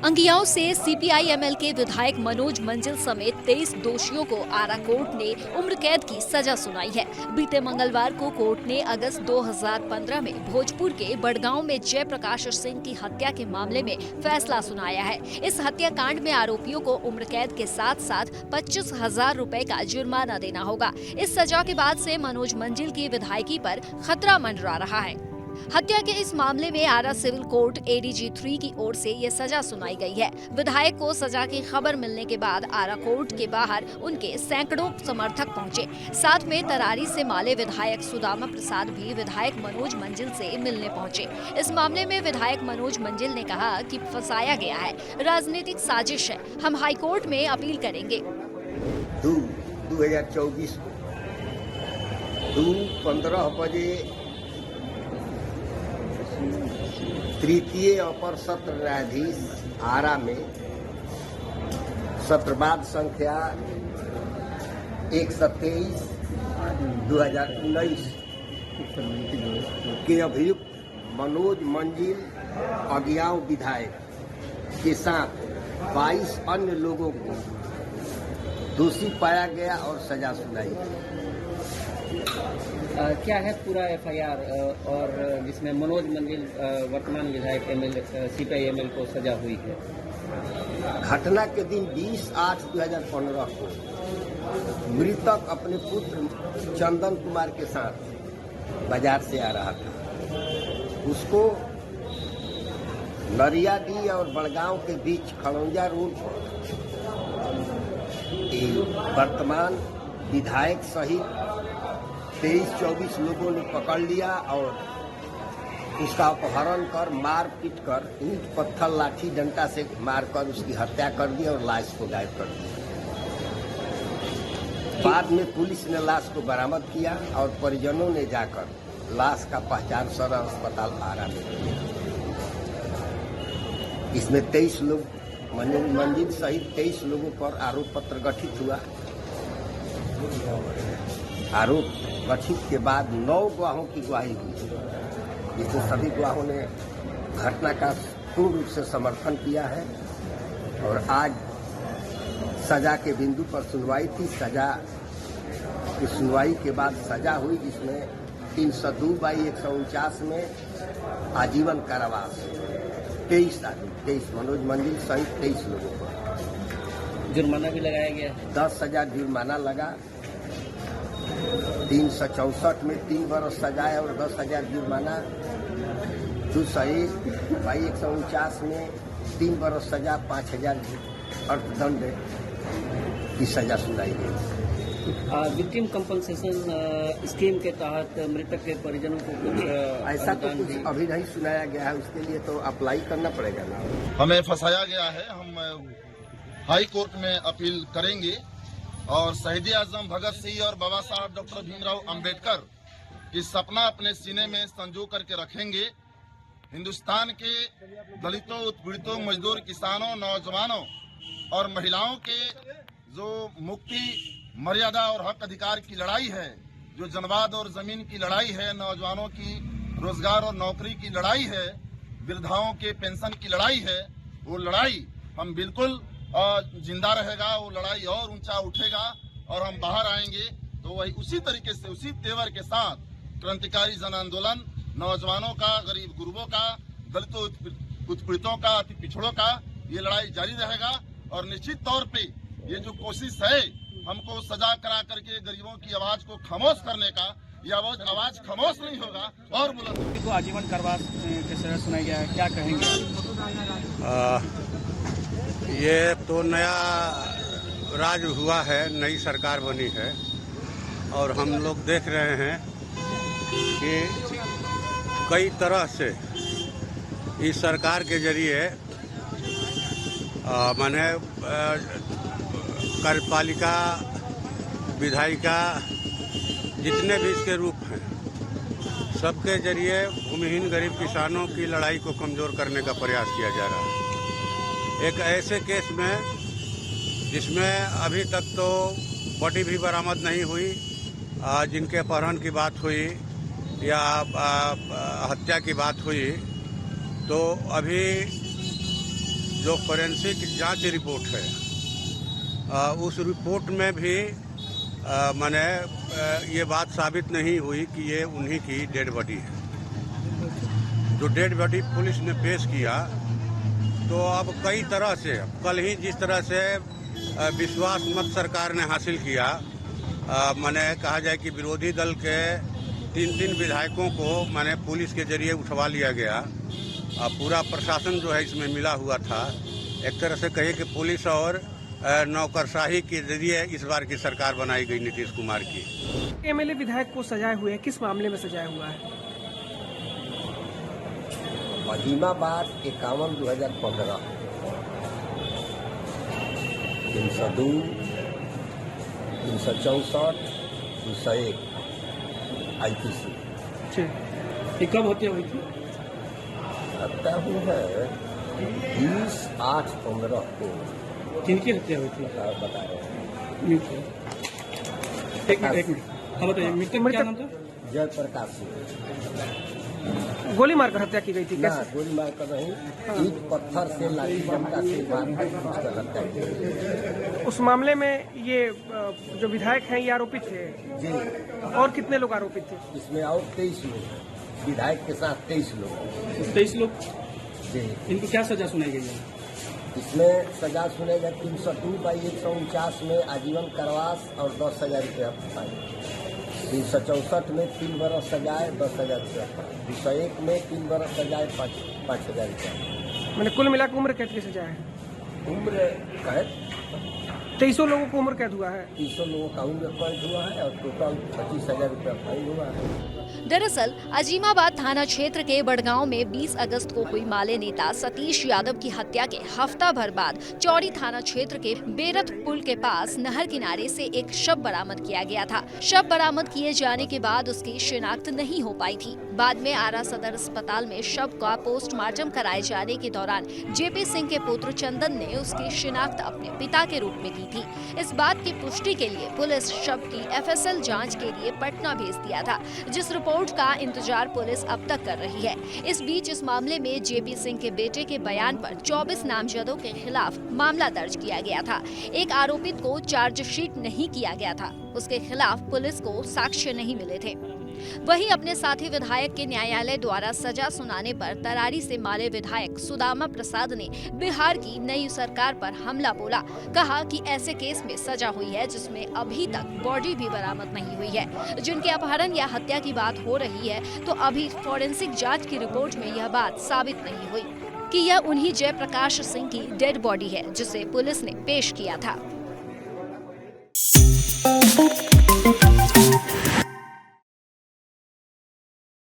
अंगियाओं से सीपीआई-एमएल के विधायक मनोज मंजिल समेत 23 दोषियों को आरा कोर्ट ने उम्र कैद की सजा सुनाई है। बीते मंगलवार को कोर्ट ने अगस्त 2015 में भोजपुर के बड़गांव में जयप्रकाश सिंह की हत्या के मामले में फैसला सुनाया है। इस हत्याकांड में आरोपियों को उम्र कैद के साथ साथ 25,000 रुपए का जुर्माना देना होगा। इस सजा के बाद से मनोज मंजिल की विधायकी पर खतरा मंडरा रहा है। हत्या के इस मामले में आरा सिविल कोर्ट एडीजी 3 की ओर से ये सजा सुनाई गई है। विधायक को सजा की खबर मिलने के बाद आरा कोर्ट के बाहर उनके सैकड़ों समर्थक पहुंचे। साथ में तरारी से माले विधायक सुदामा प्रसाद भी विधायक मनोज मंजिल से मिलने पहुंचे। इस मामले में विधायक मनोज मंजिल ने कहा कि फंसाया गया है, राजनीतिक साजिश है, हम हाईकोर्ट में अपील करेंगे। 2024 2:15 बजे तृतीय अपर सत्र न्यायाधीश आरा में सत्रवाद संख्या 127/2019 के अभियुक्त मनोज मंजिल अंगियाओं विधायक के साथ 22 अन्य लोगों को दोषी पाया गया और सजा सुनाई। क्या है पूरा एफआईआर और जिसमें मनोज मंजिल वर्तमान विधायक सीपीआई-एमएल को सजा हुई है? घटना के दिन 20/8/2015 को मृतक अपने पुत्र चंदन कुमार के साथ बाजार से आ रहा था। उसको नरियाडीह और बड़गांव के बीच खड़ौंजा रोड पर वर्तमान विधायक सहित 23-24 लोगों ने पकड़ लिया और उसका अपहरण कर मार पीट कर ईंट पत्थर लाठी डंडा से मारकर उसकी हत्या कर दी और लाश को गायब कर दिया। बाद में पुलिस ने लाश को बरामद किया और परिजनों ने जाकर लाश का पहचान सदर अस्पताल आरा में किया। इसमें 23 लोग मनोज मंजिल सहित 23 लोगों पर आरोप पत्र गठित हुआ। आरोप गठित के बाद 9 गवाहों की गवाही हुई, जिसमें सभी गवाहों ने घटना का पूर्ण रूप से समर्थन किया है और आज सजा के बिंदु पर सुनवाई थी। सजा की सुनवाई के बाद सजा हुई, जिसमें 302/149 में आजीवन कारावास 23 मनोज मंजिल सहित 23 लोगों पर जुर्माना भी लगाया गया। 10,000 जुर्माना लगा। 364 में 3 बरस सजा और 10,000 जुर्माना। 201/149 में 3 बरस सजा, 5,000 अर्थदंड की सजा सुनाई गई। विक्टिम कंपनसेशन स्कीम के तहत मृतक के परिजनों को कुछ ऐसा तो कुछ अभी नहीं सुनाया गया है, उसके लिए तो अप्लाई करना पड़ेगा ना। हमें फंसाया गया है, हम हाई कोर्ट में अपील करेंगे और शहीद आजम भगत सिंह और बाबा साहब डॉक्टर भीमराव अंबेडकर की सपना अपने सीने में संजो करके रखेंगे। हिंदुस्तान के दलितों, उत्पीड़ितों, मजदूर, किसानों, नौजवानों और महिलाओं के जो मुक्ति, मर्यादा और हक अधिकार की लड़ाई है, जो जनवाद और जमीन की लड़ाई है, नौजवानों की रोजगार और नौकरी की लड़ाई है, वृद्धाओं के पेंशन की लड़ाई है, वो लड़ाई हम बिल्कुल जिंदा रहेगा। वो लड़ाई और ऊंचा उठेगा और हम बाहर आएंगे तो वही उसी तरीके से, उसी तेवर के साथ क्रांतिकारी जन आंदोलन, नौजवानों का, गरीब गुरबों का, दलितों, उत्पीड़ितों का, अति पिछड़ों का, ये लड़ाई जारी रहेगा। और निश्चित तौर पे ये जो कोशिश है हमको सजा करा करके गरीबों की आवाज को खामोश करने का, यह आवाज खामोश नहीं होगा और बुलंद को आजीवन कारावास की सजा सुनाई गया है, क्या कहेंगे? ये तो नया राज हुआ है, नई सरकार बनी है और हम लोग देख रहे हैं कि कई तरह से इस सरकार के जरिए माने कार्यपालिका, विधायिका, जितने भी इसके रूप हैं, सबके जरिए भूमिहीन गरीब किसानों की लड़ाई को कमज़ोर करने का प्रयास किया जा रहा है। एक ऐसे केस में जिसमें अभी तक तो बॉडी भी बरामद नहीं हुई, जिनके अपहरण की बात हुई या हत्या की बात हुई, तो अभी जो फोरेंसिक जांच रिपोर्ट है, उस रिपोर्ट में भी माने ये बात साबित नहीं हुई कि ये उन्हीं की डेड बॉडी है। जो डेड बॉडी पुलिस ने पेश किया, तो अब कई तरह से, कल ही जिस तरह से विश्वास मत सरकार ने हासिल किया, माने कहा जाए कि विरोधी दल के 3 विधायकों को माने पुलिस के जरिए उठवा लिया गया। पूरा प्रशासन जो है इसमें मिला हुआ था। एक तरह से कहिए कि पुलिस और नौकरशाही के जरिए इस बार की सरकार बनाई गई नीतीश कुमार की। एमएलए विधायक को सजाए हुए हैं, किस मामले में सजाया हुआ है? अजीमाबाद 51/2015 302, 364, 301 IPC। ये कब हत्या हुई थी? हत्या हुई है 20/8/15 को। किनकी हत्या हुई थी? बता रहे हैं। एक मिनट हाँ बताइए, मृतक क्या नाम था? जयप्रकाश सिंह। गोली मारकर हत्या की गई थी? ना, कैसे? गोली मार कर नहीं, ईंट पत्थर से लाठी डंडा से मारकर उसका हत्या की गई। उस मामले में ये जो विधायक हैं ये आरोपित थे जी, और कितने लोग आरोपित थे? इसमें और 23 लोग हैं, विधायक के साथ 23 लोग। 23 लोग। जी, इनको क्या सजा सुनाई गई है? इसमें सजा सुनेगा 302/149 में आजीवन कारावास और 10,000 रुपया फाइन। 364 में 3 बरस सजाए 10,000 रुपया फाइन। 201 में 3 बरस सजाए 5,000 रुपया। मैंने कुल मिलाकर उम्र कैद की सजा है? उम्र कैद 23 लोगों को उम्र कैद हुआ है। 300 लोगों का उम्र कैद हुआ है और टोटल 25,000 रुपया फाइन हुआ है। दरअसल अजीमाबाद थाना क्षेत्र के बड़गांव में 20 अगस्त को हुई माले नेता सतीश यादव की हत्या के हफ्ता भर बाद चौड़ी थाना क्षेत्र के बेरथ पुल के पास नहर किनारे से एक शव बरामद किया गया था। शव बरामद किए जाने के बाद उसकी शिनाख्त नहीं हो पाई थी। बाद में आरा सदर अस्पताल में शव का पोस्टमार्टम कराए जाने के दौरान जेपी सिंह के पुत्र चंदन ने उसकी शिनाख्त अपने पिता के रूप में की थी। इस बात की पुष्टि के लिए पुलिस शव की FSL जांच के लिए पटना भेज दिया था, जिस रिपोर्ट का इंतजार पुलिस अब तक कर रही है। इस बीच इस मामले में जेपी सिंह के बेटे के बयान पर 24 नामजदों के खिलाफ मामला दर्ज किया गया था। एक आरोपित को चार्जशीट नहीं किया गया था, उसके खिलाफ पुलिस को साक्ष्य नहीं मिले थे। वहीं अपने साथी विधायक के न्यायालय द्वारा सजा सुनाने पर तरारी से माले विधायक सुदामा प्रसाद ने बिहार की नई सरकार पर हमला बोला। कहा कि ऐसे केस में सजा हुई है जिसमें अभी तक बॉडी भी बरामद नहीं हुई है। जिनके अपहरण या हत्या की बात हो रही है, तो अभी फोरेंसिक जांच की रिपोर्ट में यह बात साबित नहीं हुई कि यह उन्हीं जयप्रकाश सिंह की डेड बॉडी है जिसे पुलिस ने पेश किया था।